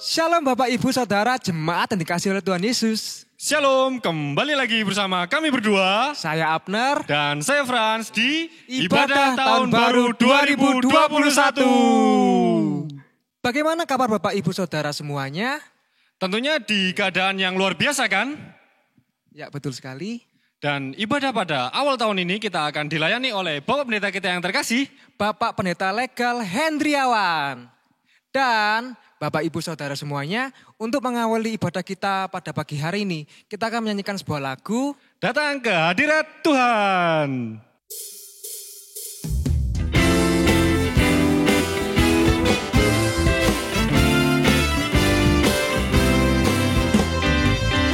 Shalom Bapak Ibu Saudara jemaat yang dikasihi oleh Tuhan Yesus. Shalom, kembali lagi bersama kami berdua. Saya Abner. Dan saya Frans di Ibadah Tahun Baru 2021. Bagaimana kabar Bapak Ibu Saudara semuanya? Tentunya di keadaan yang luar biasa kan? Ya betul sekali. Dan ibadah pada awal tahun ini kita akan dilayani oleh Bapak Pendeta kita yang terkasih, Bapak Pendeta Legal Hendriawan. Dan Bapak Ibu Saudara semuanya, untuk mengawali ibadah kita pada pagi hari ini, kita akan menyanyikan sebuah lagu, Datang ke Hadirat Tuhan.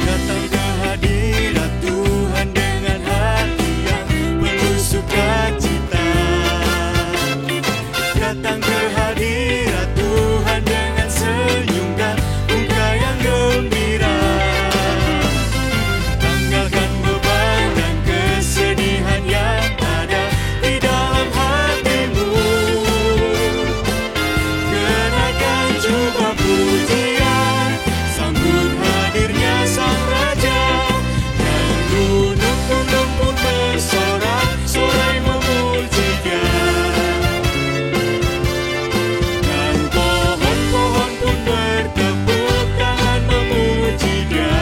Datang ke hadirat Tuhan dengan hati yang penuh sukacita. Datang ke hadirat Tuhan dengan senyum dan muka yang gembira. Tanggalkan beban dan kesedihan yang ada di dalam hatimu. Kenakan jubah pujian, sambut hadirnya Sang Raja. Dan gunung-gunung pun bersorak-sorai memuji Dia. Dan pohon-pohon pun bertepuk tangan memuji Dia.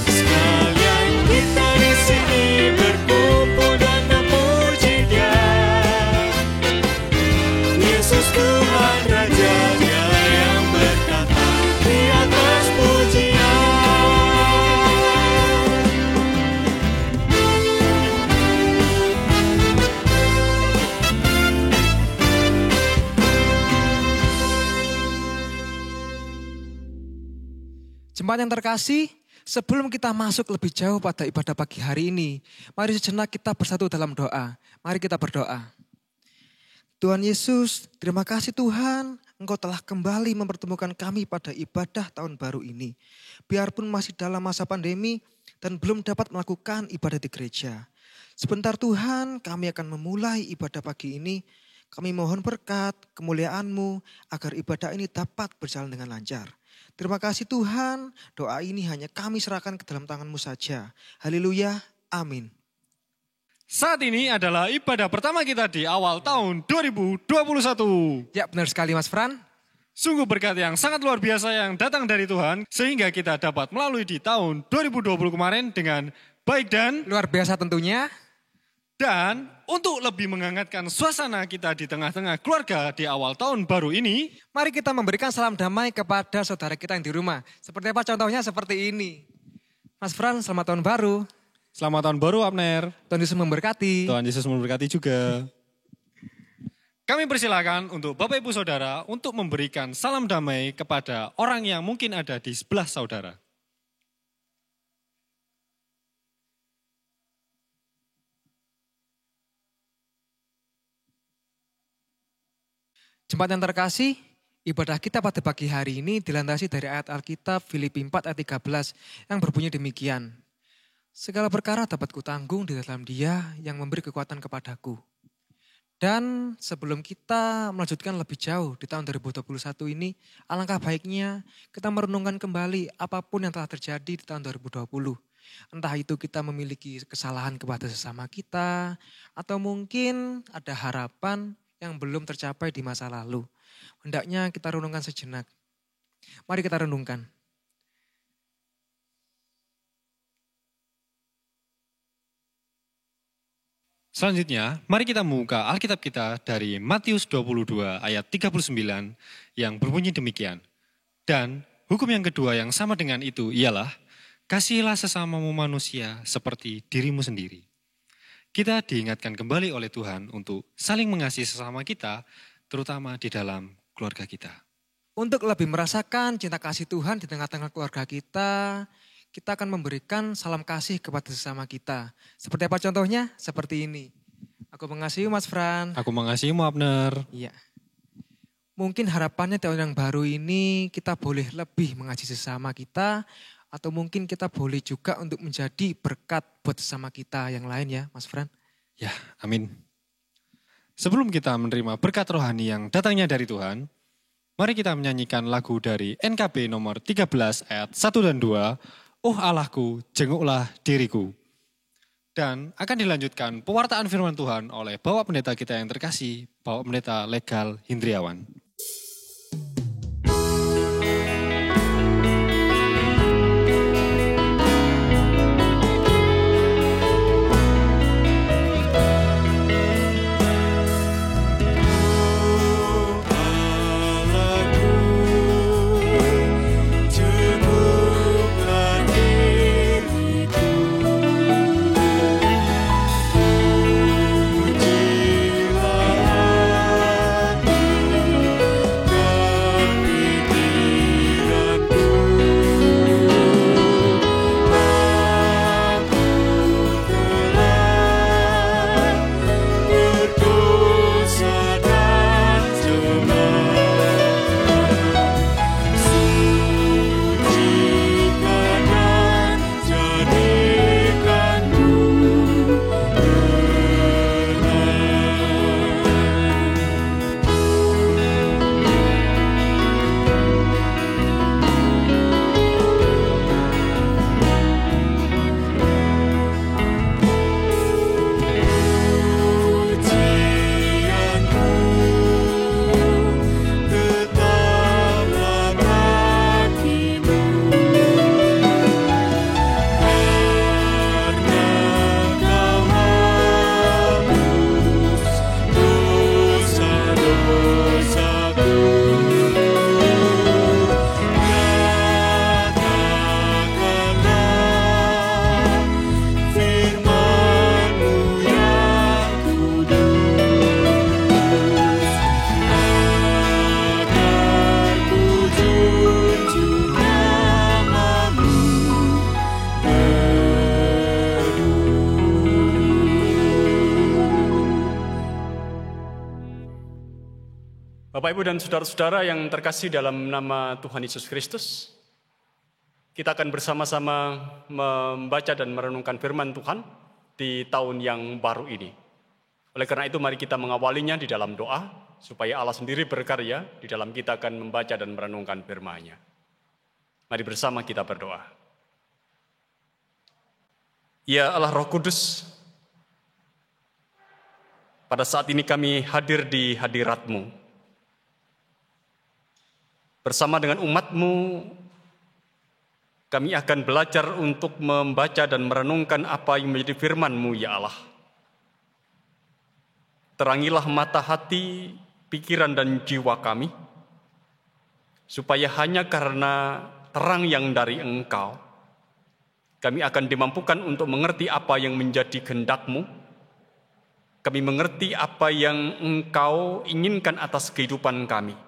Sekalian kita di sini berkumpul dan memuji Dia. Yesus Tuhan Raja, Dia yang berkata di atas pujian. jemaat yang terkasih, sebelum kita masuk lebih jauh pada ibadah pagi hari ini, mari sejenak kita bersatu dalam doa. Mari kita berdoa. Tuhan Yesus, terima kasih Tuhan, Engkau telah kembali mempertemukan kami pada ibadah tahun baru ini. Biarpun masih dalam masa pandemi dan belum dapat melakukan ibadah di gereja. Sebentar Tuhan, kami akan memulai ibadah pagi ini. Kami mohon berkat, kemuliaan-Mu, agar ibadah ini dapat berjalan dengan lancar. Terima kasih Tuhan, doa ini hanya kami serahkan ke dalam tangan-Mu saja. Haleluya, amin. Saat ini adalah ibadah pertama kita di awal tahun 2021. Ya benar sekali Mas Fran. Sungguh berkat yang sangat luar biasa yang datang dari Tuhan, sehingga kita dapat melalui di tahun 2020 kemarin dengan baik dan Luar biasa tentunya. Dan untuk lebih menghangatkan suasana kita di tengah-tengah keluarga di awal tahun baru ini, Mari kita memberikan salam damai kepada saudara kita yang di rumah. Seperti apa contohnya? Seperti ini. Mas Fran, selamat tahun baru. selamat tahun baru Abner. Tuhan Yesus memberkati. Tuhan Yesus memberkati juga. Kami persilakan untuk Bapak Ibu Saudara untuk memberikan salam damai kepada orang yang mungkin ada di sebelah saudara. Jemaat yang terkasih, ibadah kita pada pagi hari ini dilandasi dari ayat Alkitab Filipi 4 ayat 13 yang berbunyi demikian. Segala perkara dapat kutanggung di dalam Dia yang memberi kekuatan kepadaku. Dan sebelum kita melanjutkan lebih jauh di tahun 2021 ini, alangkah baiknya kita merenungkan kembali apapun yang telah terjadi di tahun 2020. Entah itu kita memiliki kesalahan kepada sesama kita, atau mungkin ada harapan yang belum tercapai di masa lalu. Hendaknya kita renungkan sejenak. Mari kita renungkan. Selanjutnya, mari kita membuka Alkitab kita dari Matius 22 ayat 39 yang berbunyi demikian. Dan hukum yang kedua yang sama dengan itu ialah, kasihilah sesamamu manusia seperti dirimu sendiri. Kita diingatkan kembali oleh Tuhan untuk saling mengasihi sesama kita, terutama di dalam keluarga kita. Untuk lebih merasakan cinta kasih Tuhan di tengah-tengah keluarga kita akan memberikan salam kasih kepada sesama kita. Seperti apa contohnya? Seperti ini. Aku mengasihi Mas Fran. Aku mengasihimu Abner. Iya. Mungkin harapannya tahun yang baru ini kita boleh lebih mengasihi sesama kita. Atau mungkin kita boleh juga untuk menjadi berkat buat sesama kita yang lain ya Mas Fran. Ya, amin. Sebelum kita menerima berkat rohani yang datangnya dari Tuhan, Mari kita menyanyikan lagu dari NKB nomor 13 ayat 1 dan 2. Oh Allahku, jenguklah diriku. Dan akan dilanjutkan pewartaan firman Tuhan oleh Bapak Pendeta kita yang terkasih, Bapak Pendeta Legal Hindriawan. Bapak, Ibu, dan saudara-saudara yang terkasih dalam nama Tuhan Yesus Kristus, kita akan bersama-sama membaca dan merenungkan firman Tuhan di tahun yang baru ini. Oleh karena itu, mari kita mengawalinya di dalam doa, supaya Allah sendiri berkarya di dalam kita akan membaca dan merenungkan firman-Nya. Mari bersama kita berdoa. Ya Allah Roh Kudus, pada saat ini kami hadir di hadirat-Mu. Bersama dengan umat-Mu, kami akan belajar untuk membaca dan merenungkan apa yang menjadi firman-Mu, ya Allah. Terangilah mata hati, pikiran dan jiwa kami, supaya hanya karena terang yang dari Engkau, kami akan dimampukan untuk mengerti apa yang menjadi kehendak-Mu. Kami mengerti apa yang Engkau inginkan atas kehidupan kami.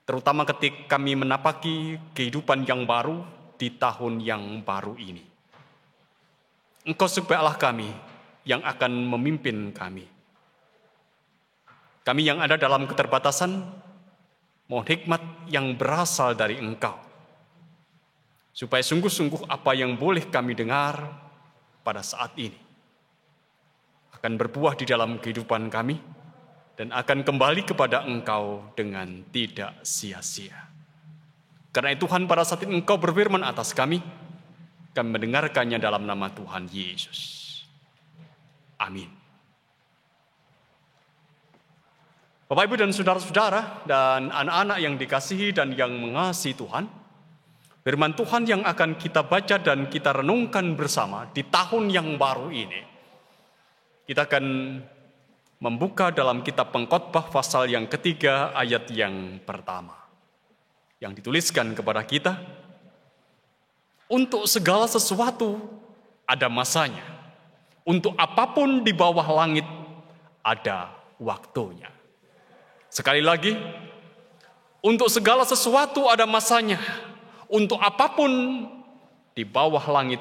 Terutama ketika kami menapaki kehidupan yang baru di tahun yang baru ini. Engkau sebagai Allah kami yang akan memimpin kami. Kami yang ada dalam keterbatasan, mohon hikmat yang berasal dari Engkau. Supaya sungguh-sungguh apa yang boleh kami dengar pada saat ini akan berbuah di dalam kehidupan kami, dan akan kembali kepada Engkau dengan tidak sia-sia. Karena itu Tuhan, pada saat ini Engkau berfirman atas kami mendengarkannya dalam nama Tuhan Yesus. Amin. Bapak, Ibu, dan saudara-saudara, dan anak-anak yang dikasihi dan yang mengasihi Tuhan, firman Tuhan yang akan kita baca dan kita renungkan bersama di tahun yang baru ini, kita akan membuka dalam kitab Pengkhotbah pasal yang ketiga ayat yang pertama. Yang dituliskan kepada kita, untuk segala sesuatu ada masanya. Untuk apapun di bawah langit ada waktunya. Sekali lagi, untuk segala sesuatu ada masanya. Untuk apapun di bawah langit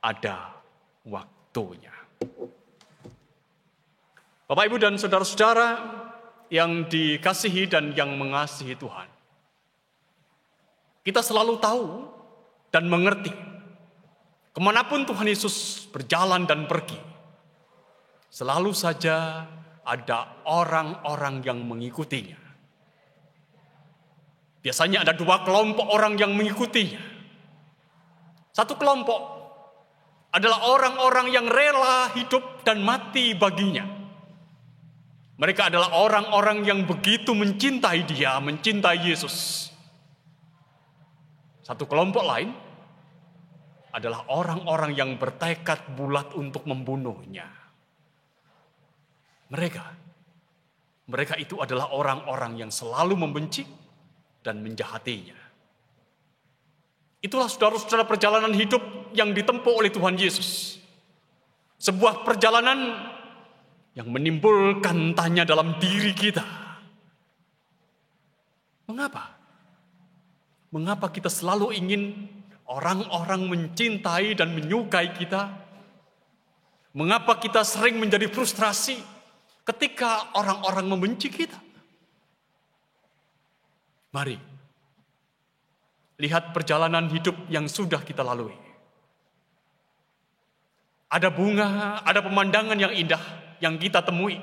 ada waktunya. Bapak, Ibu, dan saudara-saudara yang dikasihi dan yang mengasihi Tuhan, kita selalu tahu dan mengerti, kemanapun Tuhan Yesus berjalan dan pergi, selalu saja ada orang-orang yang mengikutinya. Biasanya ada dua kelompok orang yang mengikutinya. Satu kelompok adalah orang-orang yang rela hidup dan mati baginya. Mereka adalah orang-orang yang begitu mencintai dia, mencintai Yesus. Satu kelompok lain adalah orang-orang yang bertekad bulat untuk membunuhnya. Mereka itu adalah orang-orang yang selalu membenci dan menjahatinya. Itulah saudara-saudara perjalanan hidup yang ditempuh oleh Tuhan Yesus. Sebuah perjalanan yang menimbulkan tanya dalam diri kita. Mengapa? Mengapa kita selalu ingin orang-orang mencintai dan menyukai kita? Mengapa kita sering menjadi frustrasi ketika orang-orang membenci kita? Mari, lihat perjalanan hidup yang sudah kita lalui. Ada bunga, ada pemandangan yang indah yang kita temui.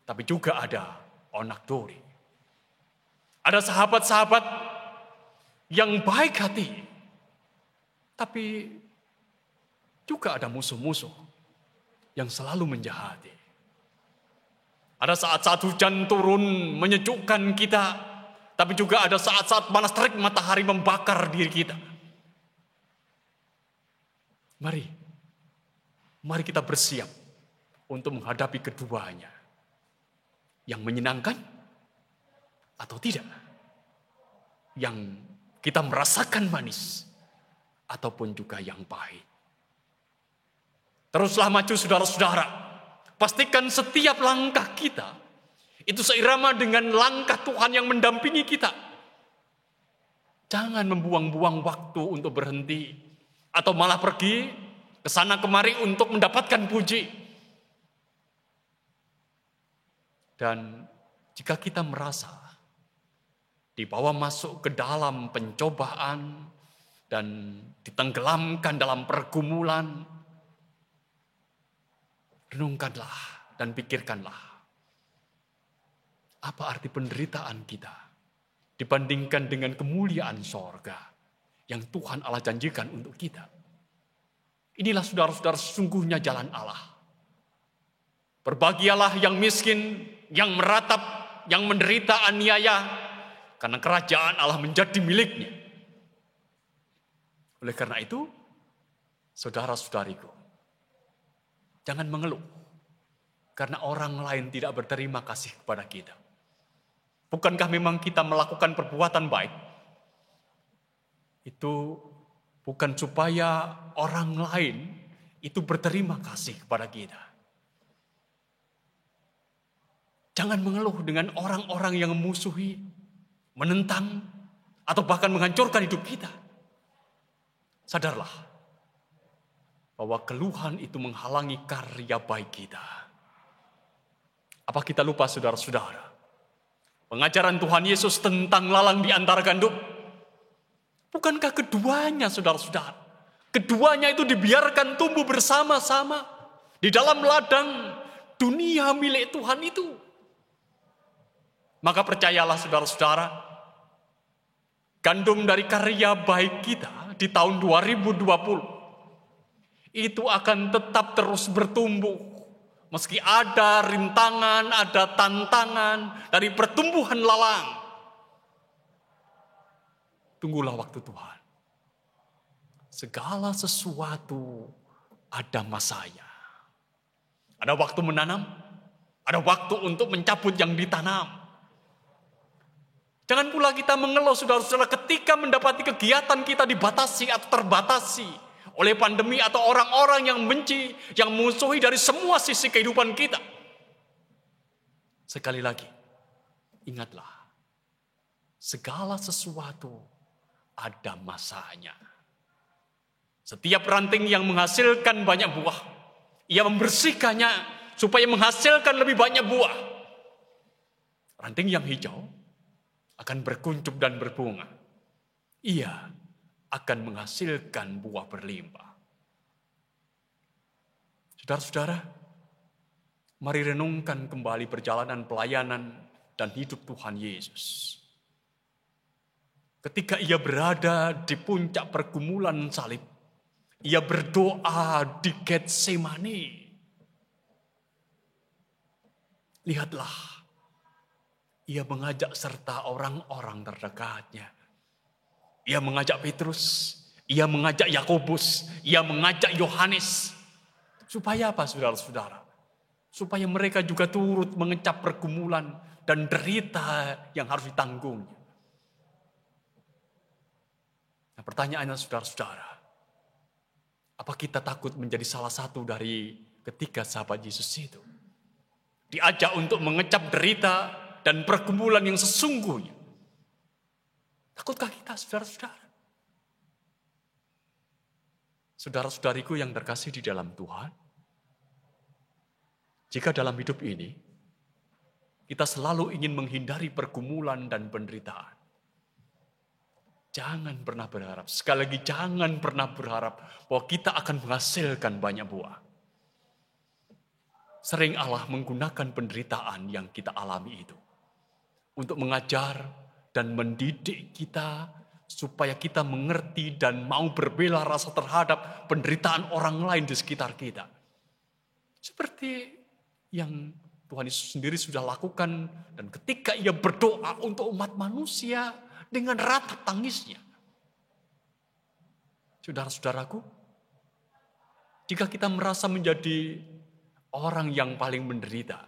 Tapi juga ada onak duri. Ada sahabat-sahabat yang baik hati. Tapi juga ada musuh-musuh yang selalu menjahati. Ada saat-saat hujan turun menyejukkan kita. Tapi juga ada saat-saat panas terik matahari membakar diri kita. Mari kita bersiap untuk menghadapi keduanya. Yang menyenangkan atau tidak. Yang kita merasakan manis ataupun juga yang pahit. Teruslah maju saudara-saudara. Pastikan setiap langkah kita itu seirama dengan langkah Tuhan yang mendampingi kita. Jangan membuang-buang waktu untuk berhenti. Atau malah pergi ke sana kemari untuk mendapatkan puji. Dan jika kita merasa dibawa masuk ke dalam pencobaan dan ditenggelamkan dalam pergumulan, renungkanlah dan pikirkanlah. Apa arti penderitaan kita dibandingkan dengan kemuliaan sorga yang Tuhan Allah janjikan untuk kita? Inilah saudara-saudara sesungguhnya jalan Allah. Berbahagialah yang miskin, yang meratap, yang menderita aniaya, karena kerajaan Allah menjadi miliknya. Oleh karena itu, saudara-saudariku, jangan mengeluh karena orang lain tidak berterima kasih kepada kita. Bukankah memang kita melakukan perbuatan baik? Itu bukan supaya orang lain itu berterima kasih kepada kita. Jangan mengeluh dengan orang-orang yang memusuhi, menentang, atau bahkan menghancurkan hidup kita. Sadarlah bahwa keluhan itu menghalangi karya baik kita. Apa kita lupa saudara-saudara? Pengajaran Tuhan Yesus tentang lalang di antara gandum. Bukankah keduanya saudara-saudara? Keduanya itu dibiarkan tumbuh bersama-sama di dalam ladang dunia milik Tuhan itu. Maka percayalah saudara-saudara, gandum dari karya baik kita di tahun 2020 itu akan tetap terus bertumbuh. Meski ada rintangan, ada tantangan dari pertumbuhan lalang. Tunggulah waktu Tuhan. Segala sesuatu ada masanya. Ada waktu menanam, ada waktu untuk mencabut yang ditanam. Jangan pula kita mengeluh saudara-saudara ketika mendapati kegiatan kita dibatasi atau terbatasi oleh pandemi atau orang-orang yang benci, yang musuhi dari semua sisi kehidupan kita. Sekali lagi, ingatlah, segala sesuatu ada masanya. Setiap ranting yang menghasilkan banyak buah, ia membersihkannya supaya menghasilkan lebih banyak buah. Ranting yang hijau akan berkuncup dan berbunga. Ia akan menghasilkan buah berlimpah. Saudara-saudara, mari renungkan kembali perjalanan pelayanan dan hidup Tuhan Yesus. Ketika ia berada di puncak pergumulan salib, ia berdoa di Getsemani. Lihatlah, ia mengajak serta orang-orang terdekatnya. Ia mengajak Petrus, ia mengajak Yakobus, ia mengajak Yohanes. Supaya apa, saudara-saudara? Supaya mereka juga turut mengecap pergumulan dan derita yang harus ditanggungnya. Nah, pertanyaannya, saudara-saudara, apa kita takut menjadi salah satu dari ketiga sahabat Yesus itu? Diajak untuk mengecap derita dan pergumulan yang sesungguhnya. Takutkah kita, saudara-saudara? Saudara-saudariku yang terkasih di dalam Tuhan, jika dalam hidup ini kita selalu ingin menghindari pergumulan dan penderitaan, jangan pernah berharap, sekali lagi jangan pernah berharap bahwa kita akan menghasilkan banyak buah. Sering Allah menggunakan penderitaan yang kita alami itu untuk mengajar dan mendidik kita supaya kita mengerti dan mau berbela rasa terhadap penderitaan orang lain di sekitar kita. Seperti yang Tuhan Yesus sendiri sudah lakukan, dan ketika ia berdoa untuk umat manusia dengan ratap tangisnya. Saudara-saudaraku, jika kita merasa menjadi orang yang paling menderita,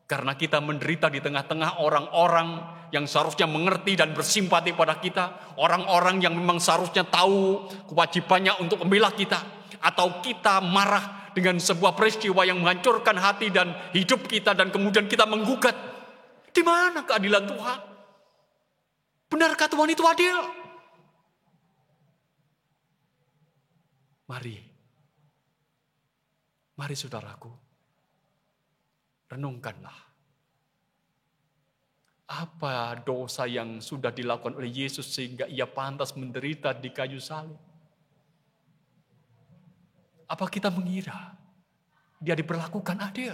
karena kita menderita di tengah-tengah orang-orang yang seharusnya mengerti dan bersimpati pada kita, orang-orang yang memang seharusnya tahu kewajibannya untuk membela kita, atau kita marah dengan sebuah peristiwa yang menghancurkan hati dan hidup kita, dan kemudian kita menggugat, di mana keadilan Tuhan? Benarkah Tuhan itu adil? Mari saudaraku, renungkanlah. Apa dosa yang sudah dilakukan oleh Yesus sehingga ia pantas menderita di kayu salib? Apa kita mengira dia diperlakukan adil?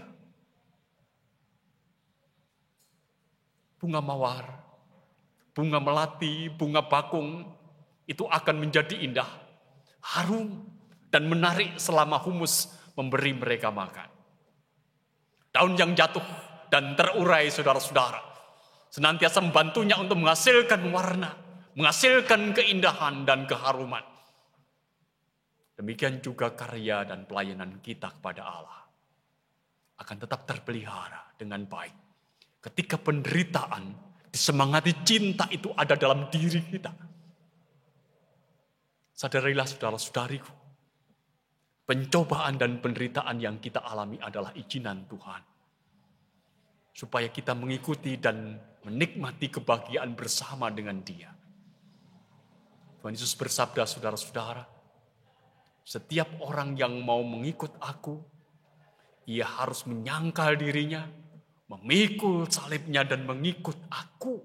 Bunga mawar, bunga melati, bunga bakung itu akan menjadi indah, harum, dan menarik selama humus memberi mereka makan. Daun yang jatuh dan terurai, saudara-saudara, senantiasa membantunya untuk menghasilkan warna, menghasilkan keindahan dan keharuman. Demikian juga karya dan pelayanan kita kepada Allah akan tetap terpelihara dengan baik ketika penderitaan disemangati cinta itu ada dalam diri kita. Sadarilah, saudara-saudariku, pencobaan dan penderitaan yang kita alami adalah izinan Tuhan, supaya kita mengikuti dan menikmati kebahagiaan bersama dengan Dia. Tuhan Yesus bersabda, saudara-saudara, setiap orang yang mau mengikut aku, ia harus menyangkal dirinya, memikul salibnya dan mengikut aku.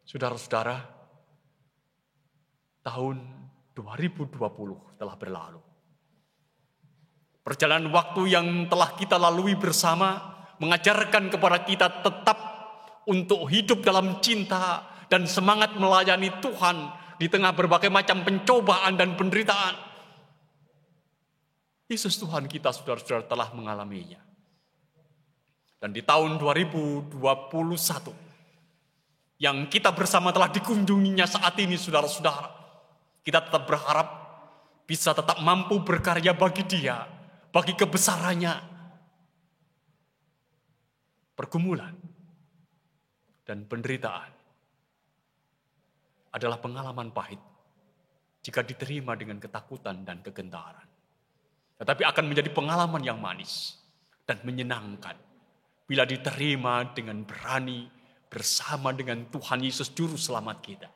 Saudara-saudara, tahun 2020 telah berlalu. Perjalanan waktu yang telah kita lalui bersama mengajarkan kepada kita tetap untuk hidup dalam cinta dan semangat melayani Tuhan di tengah berbagai macam pencobaan dan penderitaan. Yesus Tuhan kita, saudara-saudara, telah mengalaminya. Dan di tahun 2021 yang kita bersama telah dikunjunginya saat ini, saudara-saudara, kita tetap berharap bisa tetap mampu berkarya bagi Dia, bagi kebesarannya. Pergumulan dan penderitaan adalah pengalaman pahit jika diterima dengan ketakutan dan kegentaran. Tetapi akan menjadi pengalaman yang manis dan menyenangkan bila diterima dengan berani bersama dengan Tuhan Yesus Juru Selamat kita.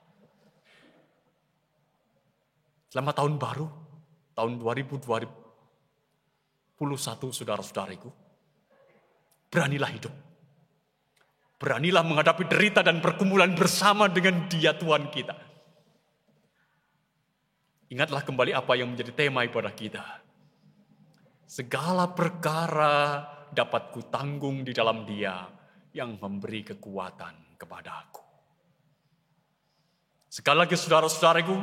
Selamat tahun baru, tahun 2021, saudara-saudariku. Beranilah hidup. Beranilah menghadapi derita dan pergumulan bersama dengan Dia, Tuhan kita. Ingatlah kembali apa yang menjadi tema ibadah kita. Segala perkara dapat kutanggung di dalam Dia yang memberi kekuatan kepadaku. Sekali lagi saudara-saudaraku,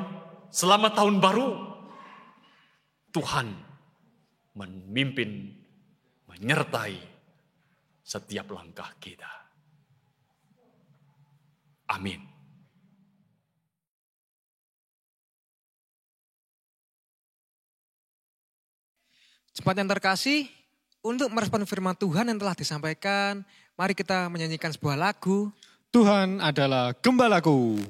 selamat tahun baru. Tuhan memimpin, menyertai setiap langkah kita. Amin. Jemaat yang terkasih, untuk merespon firman Tuhan yang telah disampaikan, mari kita menyanyikan sebuah lagu. Tuhan adalah gembalaku.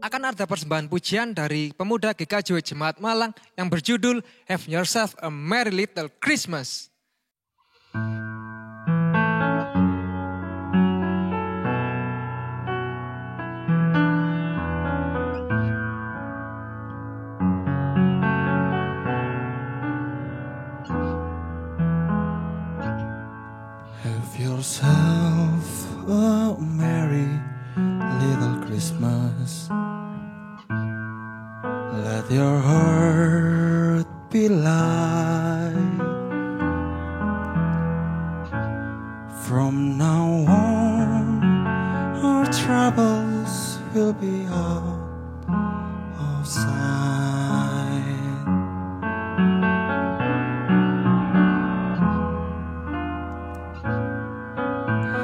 Akan ada persembahan pujian dari pemuda GKJ Jemaat Malang yang berjudul Have Yourself a Merry Little Christmas. Have yourself a merry little Christmas. Let your heart be light. From now on, our troubles will be out of sight.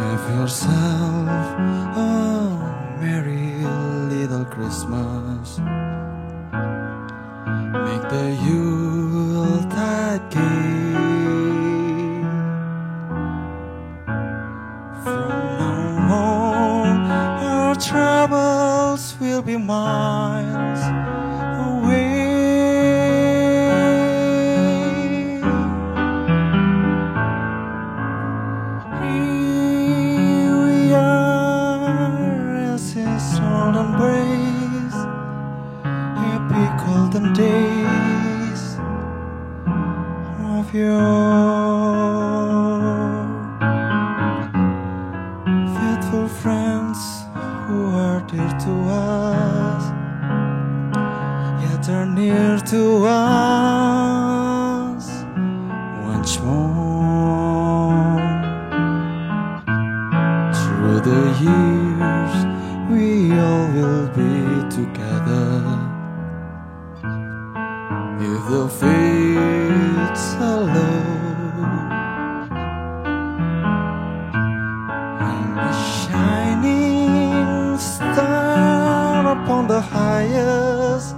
Have yourself a merry little Christmas. Make the Yuletide gay. From now on, our troubles will be miles away. Here we are, as his old embrace. Happy golden days of yore. Faithful friends who are dear to us, yet are near to us once more. Through the years, we all will be together. If the fates allow, I'm a shining star upon the highest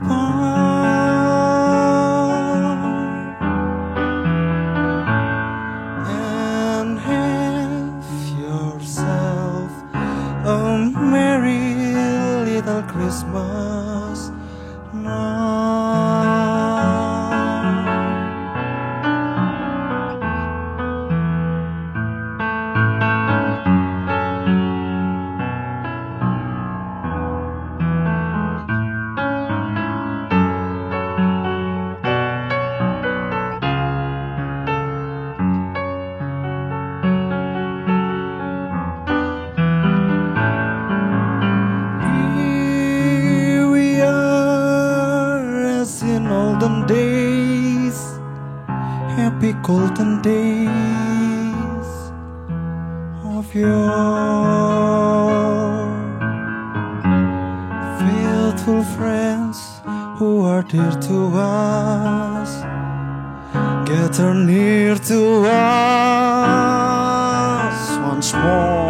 point, and have yourself a merry little Christmas. happy golden days of your faithful friends who are dear to us, gather near to us once more.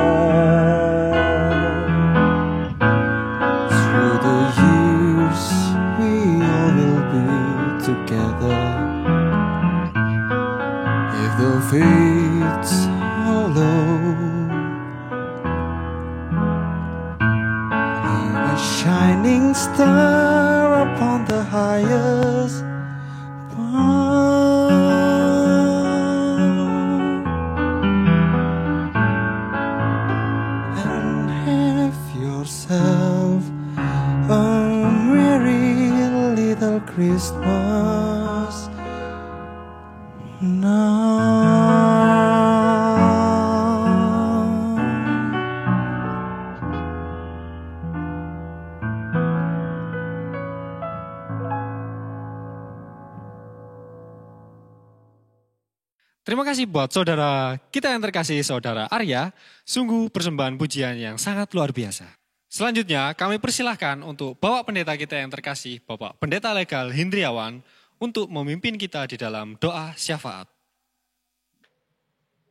Through the years we all will be together, if the fates allow. A shining star upon the highest bough, and have yourself a merry little Christmas now. Terima kasih buat saudara kita yang terkasih, saudara Arya. Sungguh persembahan pujian yang sangat luar biasa. Selanjutnya kami persilahkan untuk Bapak Pendeta kita yang terkasih, Bapak Pendeta Legal Hindriawan, untuk memimpin kita di dalam doa syafaat.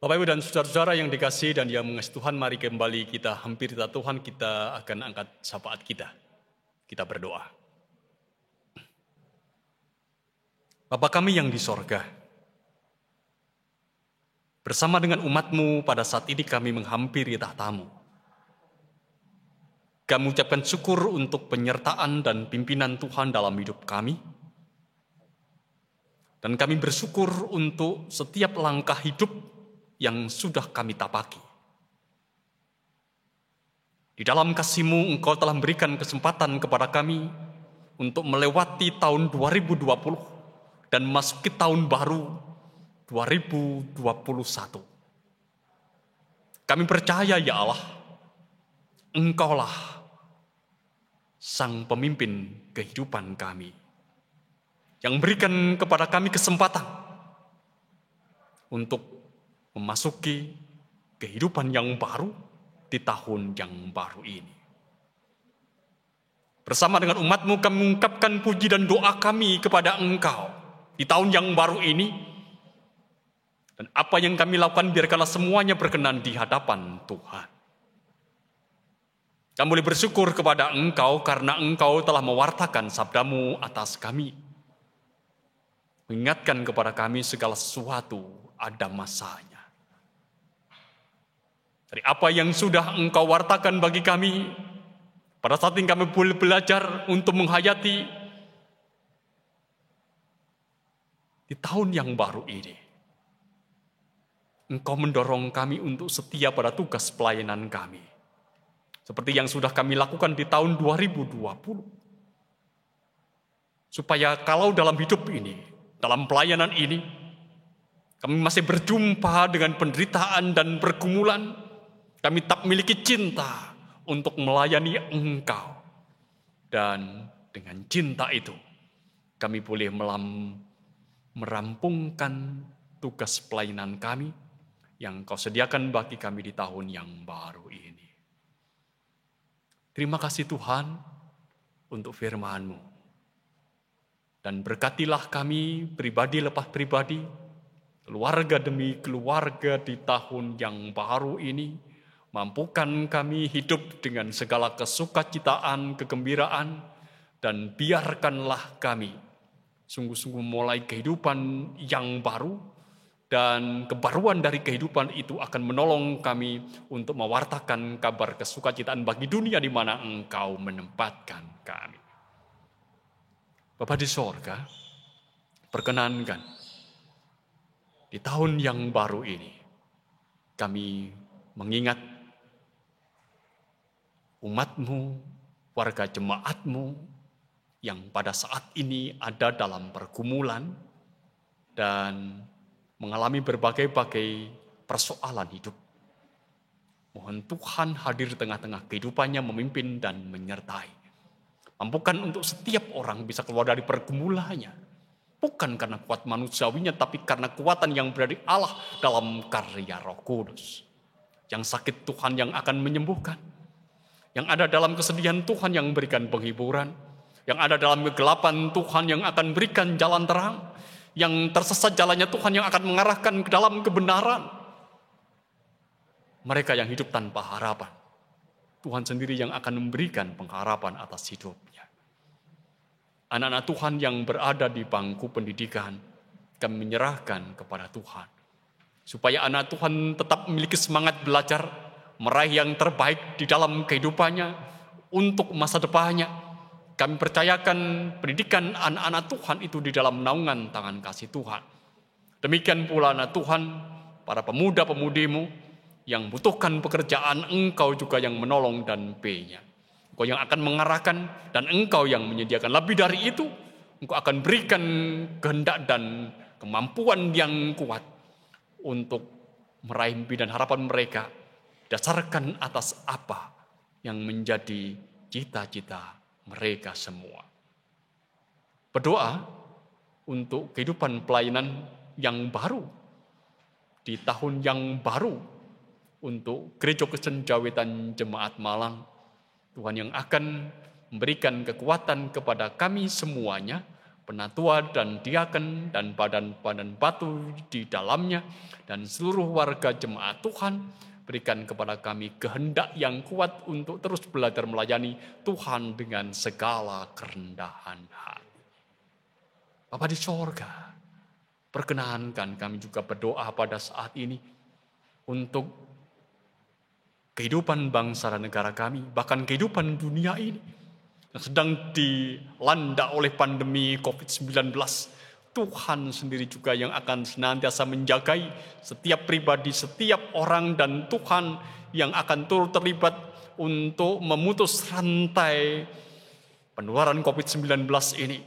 Bapak Ibu dan saudara-saudara yang dikasihi dan yang mengasihi Tuhan, mari kembali kita hampir Tuhan, kita akan angkat syafaat kita. Kita berdoa. Bapa kami yang di sorga, bersama dengan umat-Mu pada saat ini kami menghampiri tahta-Mu. Kami ucapkan syukur untuk penyertaan dan pimpinan Tuhan dalam hidup kami. Dan kami bersyukur untuk setiap langkah hidup yang sudah kami tapaki. Di dalam kasih-Mu, Engkau telah memberikan kesempatan kepada kami untuk melewati tahun 2020 dan memasuki tahun baru 2021. Kami percaya ya Allah, Engkaulah Sang Pemimpin kehidupan kami, yang berikan kepada kami kesempatan untuk memasuki kehidupan yang baru di tahun yang baru ini. Bersama dengan umat-Mu kami mengungkapkan puji dan doa kami kepada Engkau di tahun yang baru ini. Dan apa yang kami lakukan biarkanlah semuanya berkenan di hadapan Tuhan. Kami boleh bersyukur kepada Engkau karena Engkau telah mewartakan sabda-Mu atas kami. Mengingatkan kepada kami segala sesuatu ada masanya. Dari apa yang sudah Engkau wartakan bagi kami, pada saat ini kami boleh belajar untuk menghayati di tahun yang baru ini. Engkau mendorong kami untuk setia pada tugas pelayanan kami. Seperti yang sudah kami lakukan di tahun 2020. Supaya kalau dalam hidup ini, dalam pelayanan ini, kami masih berjumpa dengan penderitaan dan pergumulan, kami tak memiliki cinta untuk melayani Engkau. Dan dengan cinta itu, kami boleh merampungkan tugas pelayanan kami yang Kau sediakan bagi kami di tahun yang baru ini. Terima kasih Tuhan untuk firman-Mu. Dan berkatilah kami pribadi lepas pribadi, keluarga demi keluarga di tahun yang baru ini. Mampukan kami hidup dengan segala kesukacitaan, kegembiraan, dan biarkanlah kami sungguh-sungguh mulai kehidupan yang baru. Dan kebaruan dari kehidupan itu akan menolong kami untuk mewartakan kabar kesukacitaan bagi dunia di mana Engkau menempatkan kami. Bapa di sorga, perkenankan di tahun yang baru ini kami mengingat umat-Mu, warga jemaat-Mu yang pada saat ini ada dalam pergumulan dan mengalami berbagai-bagai persoalan hidup. Mohon Tuhan hadir di tengah-tengah kehidupannya, memimpin dan menyertai. Mampukan untuk setiap orang bisa keluar dari pergumulannya Bukan karena kuat manusiawinya, tapi karena kuatan yang berada di Allah dalam karya Roh Kudus. Yang sakit Tuhan yang akan menyembuhkan. Yang ada dalam kesedihan Tuhan yang memberikan penghiburan. Yang ada dalam kegelapan Tuhan yang akan berikan jalan terang. Yang tersesat jalannya Tuhan yang akan mengarahkan ke dalam kebenaran. Mereka yang hidup tanpa harapan, Tuhan sendiri yang akan memberikan pengharapan atas hidupnya. Anak-anak Tuhan yang berada di bangku pendidikan, kami menyerahkan kepada Tuhan. Supaya anak Tuhan tetap memiliki semangat belajar, meraih yang terbaik di dalam kehidupannya, untuk masa depannya. Kami percayakan pendidikan anak-anak Tuhan itu di dalam naungan tangan kasih Tuhan. Demikian pula anak Tuhan, para pemuda-pemudimu, yang butuhkan pekerjaan, Engkau juga yang menolong dan B-nya. Engkau yang akan mengarahkan dan Engkau yang menyediakan. Lebih dari itu, Engkau akan berikan kehendak dan kemampuan yang kuat untuk meraih mimpi dan harapan mereka, dasarkan atas apa yang menjadi cita-cita mereka semua. Berdoa untuk kehidupan pelayanan yang baru, di tahun yang baru, untuk Gereja Kristen Jawitan Jemaat Malang. Tuhan yang akan memberikan kekuatan kepada kami semuanya, penatua dan diaken dan badan-badan batu di dalamnya, dan seluruh warga jemaat Tuhan. Berikan kepada kami kehendak yang kuat untuk terus belajar melayani Tuhan dengan segala kerendahan hati. Bapa di sorga, perkenankan kami juga berdoa pada saat ini untuk kehidupan bangsa dan negara kami, bahkan kehidupan dunia ini yang sedang dilanda oleh pandemi COVID-19. Tuhan sendiri juga yang akan senantiasa menjagai setiap pribadi, setiap orang, dan Tuhan yang akan turut terlibat untuk memutus rantai penularan COVID-19 ini.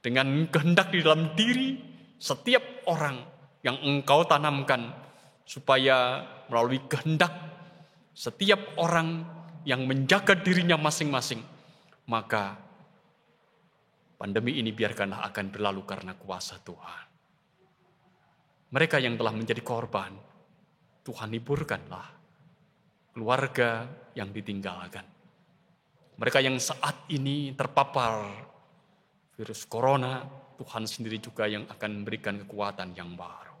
Dengan kehendak di dalam diri setiap orang yang Engkau tanamkan, supaya melalui kehendak setiap orang yang menjaga dirinya masing-masing, maka pandemi ini biarkanlah akan berlalu karena kuasa Tuhan. Mereka yang telah menjadi korban, Tuhan hiburkanlah keluarga yang ditinggalkan. Mereka yang saat ini terpapar virus corona, Tuhan sendiri juga yang akan memberikan kekuatan yang baru.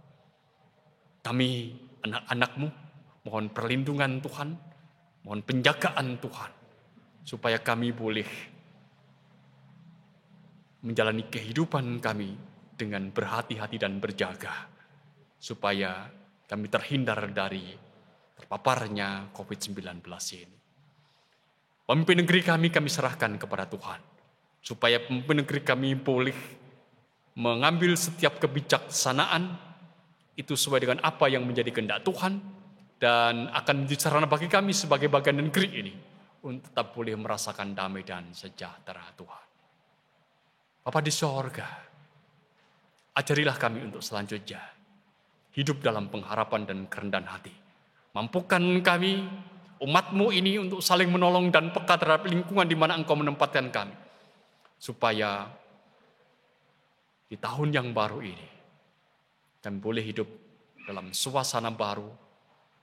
Kami, anak-anak-Mu, mohon perlindungan Tuhan, mohon penjagaan Tuhan, supaya kami boleh menjalani kehidupan kami dengan berhati-hati dan berjaga, supaya kami terhindar dari terpaparnya COVID-19 ini. Pemimpin negeri kami serahkan kepada Tuhan, supaya pemimpin negeri kami boleh mengambil setiap kebijaksanaan itu sesuai dengan apa yang menjadi kehendak Tuhan, dan akan menjadi sarana bagi kami sebagai bagian negeri ini untuk tetap boleh merasakan damai dan sejahtera Tuhan. Bapa di sorga, ajarilah kami untuk selanjutnya hidup dalam pengharapan dan kerendahan hati. Mampukan kami, umat-Mu ini, untuk saling menolong dan peka terhadap lingkungan di mana Engkau menempatkan kami, supaya di tahun yang baru ini kami boleh hidup dalam suasana baru,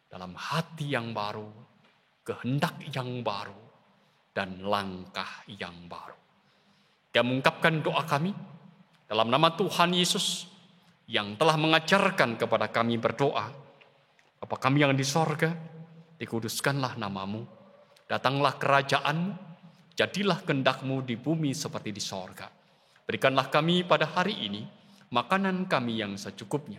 dalam hati yang baru, kehendak yang baru, dan langkah yang baru. Kami mengungkapkan doa kami dalam nama Tuhan Yesus yang telah mengajarkan kepada kami berdoa. Bapa kami yang di sorga, dikuduskanlah nama-Mu, datanglah kerajaan-Mu, jadilah kehendak-Mu di bumi seperti di sorga. Berikanlah kami pada hari ini makanan kami yang secukupnya,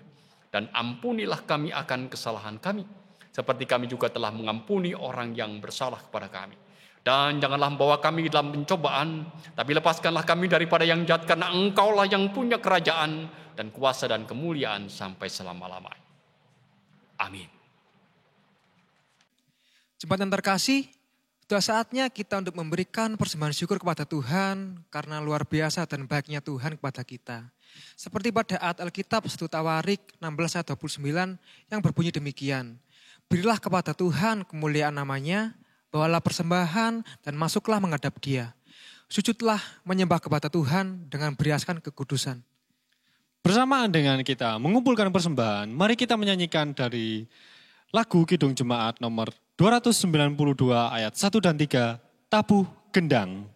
dan ampunilah kami akan kesalahan kami, seperti kami juga telah mengampuni orang yang bersalah kepada kami. Dan janganlah membawa kami dalam pencobaan, tapi lepaskanlah kami daripada yang jahat, karena Engkaulah yang punya kerajaan dan kuasa dan kemuliaan sampai selama-lamanya. Amin. Jemaat yang terkasih, sudah saatnya kita untuk memberikan persembahan syukur kepada Tuhan karena luar biasa dan baiknya Tuhan kepada kita. Seperti pada ayat Alkitab 1 Tawarik 16 ayat 29 yang berbunyi demikian. Berilah kepada Tuhan kemuliaan namanya, bawalah persembahan dan masuklah menghadap Dia. Sujudlah menyembah kepada Tuhan dengan beriaskan kekudusan. Bersamaan dengan kita mengumpulkan persembahan, mari kita menyanyikan dari lagu Kidung Jemaat nomor 292 ayat 1 dan 3, Tabuh Gendang.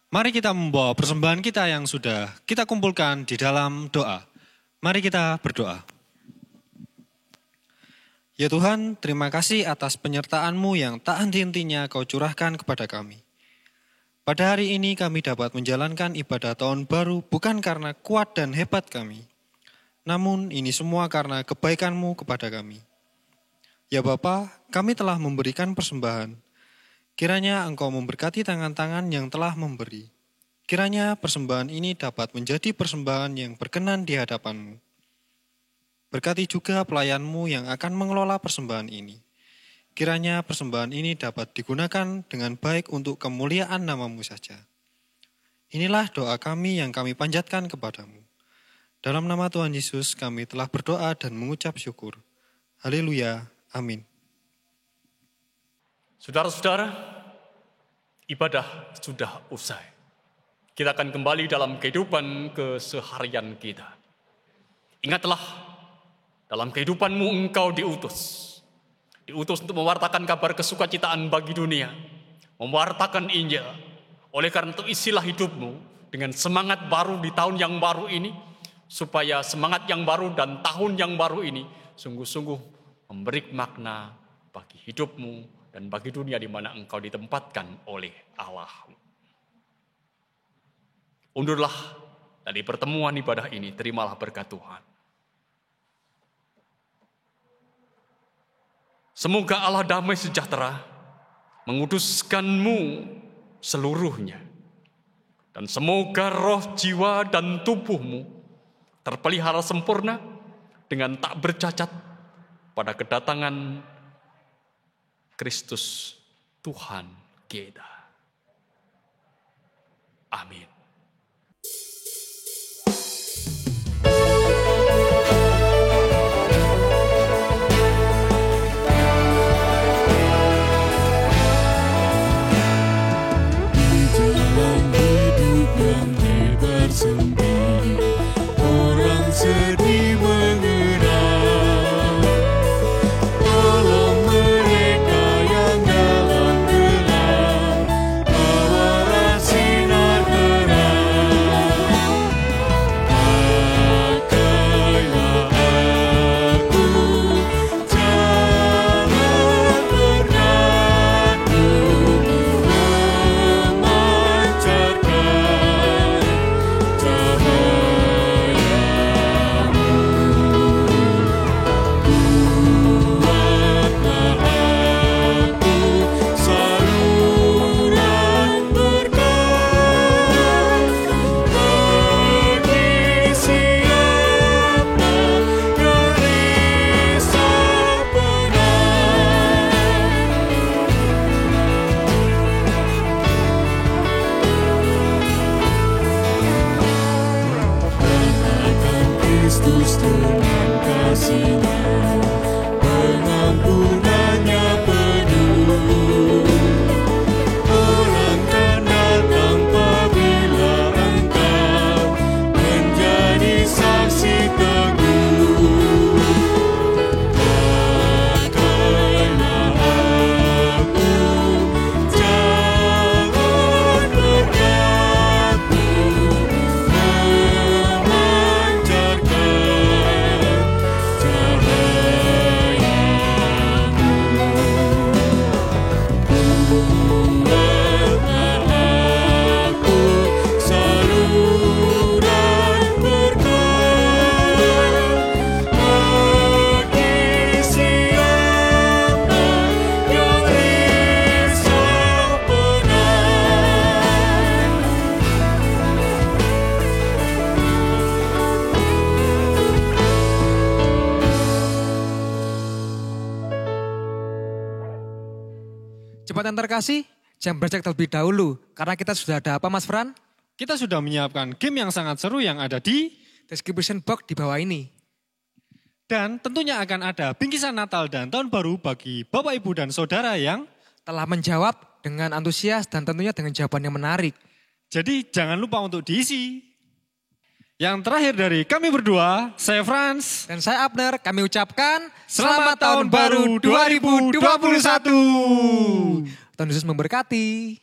Mari kita membawa persembahan kita yang sudah kita kumpulkan di dalam doa. Mari kita berdoa. Ya Tuhan, terima kasih atas penyertaan-Mu yang tak henti-hentinya Kau curahkan kepada kami. Pada hari ini kami dapat menjalankan ibadah tahun baru bukan karena kuat dan hebat kami. Namun ini semua karena kebaikan-Mu kepada kami. Ya Bapa, kami telah memberikan persembahan. Kiranya Engkau memberkati tangan-tangan yang telah memberi. Kiranya persembahan ini dapat menjadi persembahan yang berkenan di hadapan-Mu. Berkati juga pelayan-Mu yang akan mengelola persembahan ini. Kiranya persembahan ini dapat digunakan dengan baik untuk kemuliaan nama-Mu saja. Inilah doa kami yang kami panjatkan kepada-Mu. Dalam nama Tuhan Yesus kami telah berdoa dan mengucap syukur. Haleluya. Amin. Saudara-saudara, ibadah sudah usai. Kita akan kembali dalam kehidupan keseharian kita. Ingatlah, dalam kehidupanmu engkau diutus. Diutus untuk mewartakan kabar kesukacitaan bagi dunia. Mewartakan Injil. Oleh karena itu isilah hidupmu dengan semangat baru di tahun yang baru ini. Supaya semangat yang baru dan tahun yang baru ini sungguh-sungguh memberi makna bagi hidupmu dan bagi dunia di mana engkau ditempatkan oleh Allah. Undurlah dari pertemuan ibadah ini, terimalah berkat Tuhan. Semoga Allah damai sejahtera menguduskanmu seluruhnya. Dan semoga roh, jiwa, dan tubuhmu terpelihara sempurna dengan tak bercacat pada kedatangan Kristus Tuhan kita. Amin. Orang sedih mengenang, tolong mereka yang dalam gelap, bawalah sinar terang. Pakailah aku, jangan bergantung, memancarkan cahaya Kudus dengan kasih-Nya, pengampunannya penuh. Orang kan datang apabila Engkau menjadi saksi teguh. Pakailah aku, jangan berlaku memancarkan cahayamu. Buatlah aku saluran berkat bagi siapa yang risau penat. Jemaat yang terkasih, jangan beranjak terlebih dahulu. Karena kita sudah ada apa Mas Fran? Kita sudah menyiapkan game yang sangat seru yang ada di, Description box di bawah ini. dan tentunya akan ada bingkisan Natal dan Tahun Baru bagi Bapak, Ibu, dan Saudara yang, Telah menjawab dengan antusias dan tentunya dengan jawaban yang menarik. jadi jangan lupa untuk diisi. Yang terakhir dari kami berdua, saya Frans. Dan saya Abner, kami ucapkan Selamat Tahun Baru 2021. Tuhan Yesus memberkati.